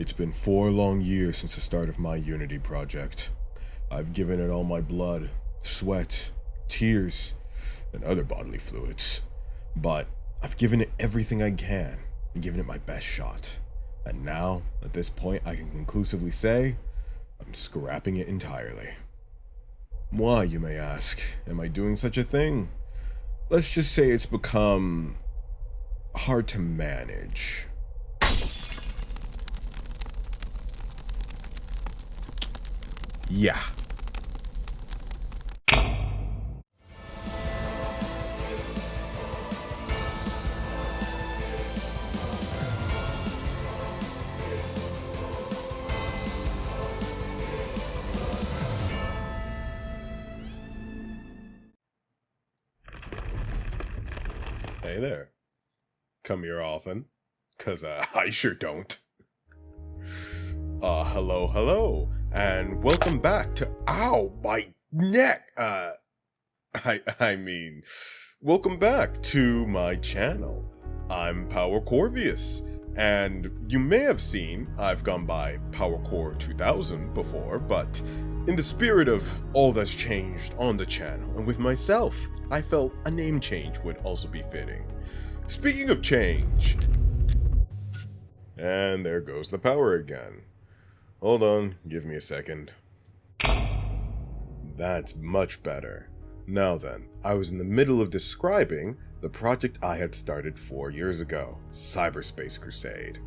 It's been 4 long years since the start of my Unity project. I've given it all my blood, sweat, tears, and other bodily fluids. But I've given it everything I can and given it my best shot. And now, at this point, I can conclusively say, I'm scrapping it entirely. Why, you may ask? Am I doing such a thing? Let's just say it's become hard to manage. Yeah. Hey there. Come here often? 'Cause I sure don't. Hello, and welcome back to ow, my neck. Welcome back to my channel. I'm Power Corvius, and you may have seen I've gone by PowerCore 2000 before, but in the spirit of all that's changed on the channel and with myself, I felt a name change would also be fitting. Speaking of change, and there goes the power again. Hold on, give me a second. That's much better. Now then, I was in the middle of describing the project I had started 4 years ago, Cyberspace Crusade.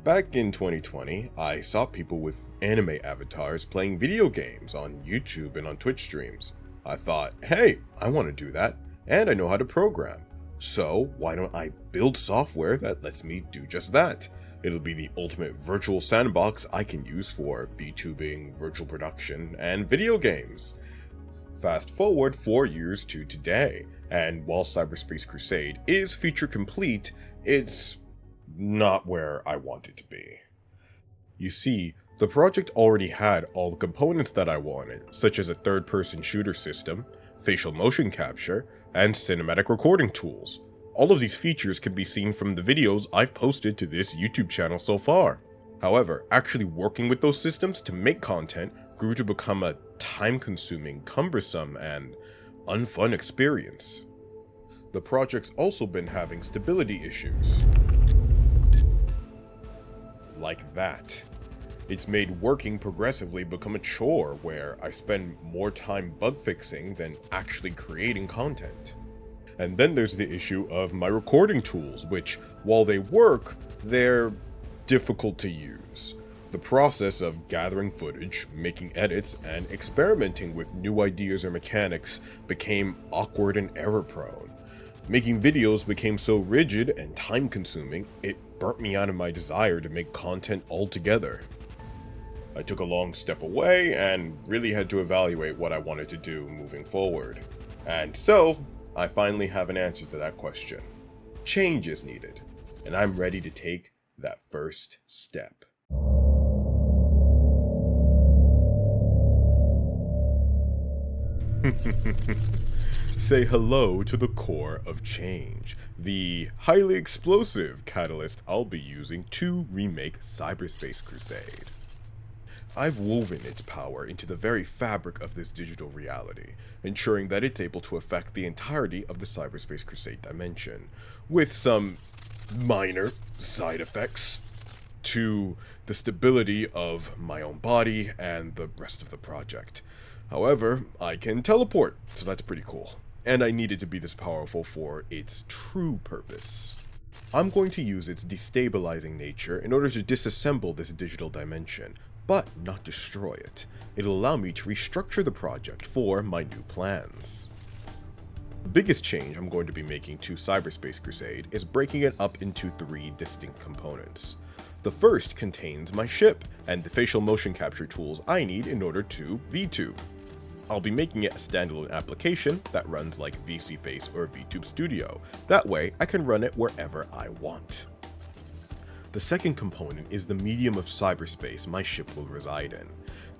Back in 2020, I saw people with anime avatars playing video games on YouTube and on Twitch streams. I thought, hey, I want to do that, and I know how to program. So why don't I build software that lets me do just that? It'll be the ultimate virtual sandbox I can use for VTubing, virtual production, and video games. Fast forward 4 years to today, and while Cyberspace Crusade is feature complete, it's not where I want it to be. You see, the project already had all the components that I wanted, such as a third-person shooter system, facial motion capture, and cinematic recording tools. All of these features can be seen from the videos I've posted to this YouTube channel so far. However, actually working with those systems to make content grew to become a time-consuming, cumbersome, and unfun experience. The project's also been having stability issues. Like that. It's made working progressively become a chore where I spend more time bug fixing than actually creating content. And then there's the issue of my recording tools, which, while they work, they're difficult to use. The process of gathering footage, making edits, and experimenting with new ideas or mechanics became awkward and error-prone. Making videos became so rigid and time-consuming, it burnt me out of my desire to make content altogether. I took a long step away and really had to evaluate what I wanted to do moving forward. And so, I finally have an answer to that question. Change is needed, and I'm ready to take that first step. Say hello to the core of change, the highly explosive catalyst I'll be using to remake Cyberspace Crusade. I've woven its power into the very fabric of this digital reality, ensuring that it's able to affect the entirety of the Cyberspace Crusade dimension, with some minor side effects to the stability of my own body and the rest of the project. However, I can teleport, so that's pretty cool, and I need it to be this powerful for its true purpose. I'm going to use its destabilizing nature in order to disassemble this digital dimension, but not destroy it. It'll allow me to restructure the project for my new plans. The biggest change I'm going to be making to Cyberspace Crusade is breaking it up into 3 distinct components. The first contains my ship and the facial motion capture tools I need in order to VTube. I'll be making it a standalone application that runs like VSeeFace or VTube Studio. That way, I can run it wherever I want. The second component is the medium of cyberspace my ship will reside in.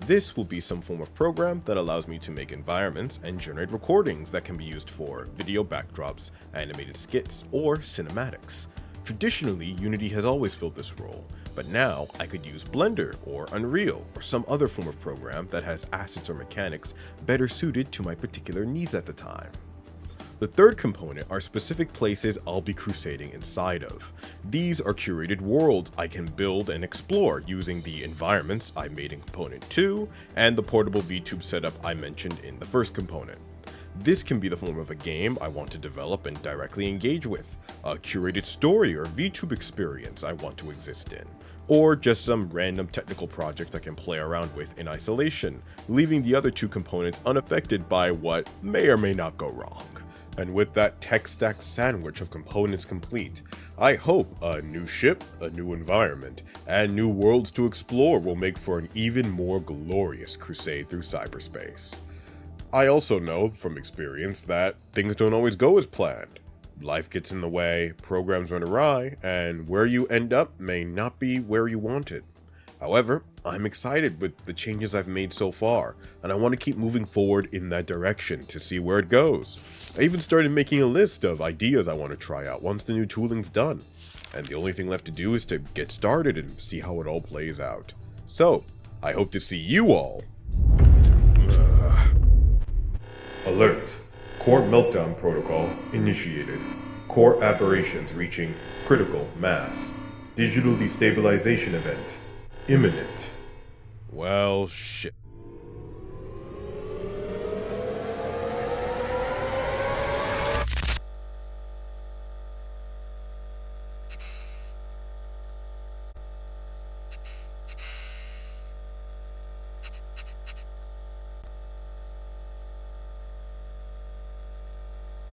This will be some form of program that allows me to make environments and generate recordings that can be used for video backdrops, animated skits, or cinematics. Traditionally, Unity has always filled this role, but now I could use Blender or Unreal or some other form of program that has assets or mechanics better suited to my particular needs at the time. The third component are specific places I'll be crusading inside of. These are curated worlds I can build and explore using the environments I made in Component 2 and the portable VTube setup I mentioned in the first component. This can be the form of a game I want to develop and directly engage with, a curated story or VTube experience I want to exist in, or just some random technical project I can play around with in isolation, leaving the other two components unaffected by what may or may not go wrong. And with that tech stack sandwich of components complete, I hope a new ship, a new environment, and new worlds to explore will make for an even more glorious crusade through cyberspace. I also know from experience that things don't always go as planned. Life gets in the way, programs run awry, and where you end up may not be where you wanted. However, I'm excited with the changes I've made so far, and I want to keep moving forward in that direction to see where it goes. I even started making a list of ideas I want to try out once the new tooling's done, and the only thing left to do is to get started and see how it all plays out. So, I hope to see you all. Alert. Core meltdown protocol initiated. Core aberrations reaching critical mass. Digital destabilization event imminent. Well, shit.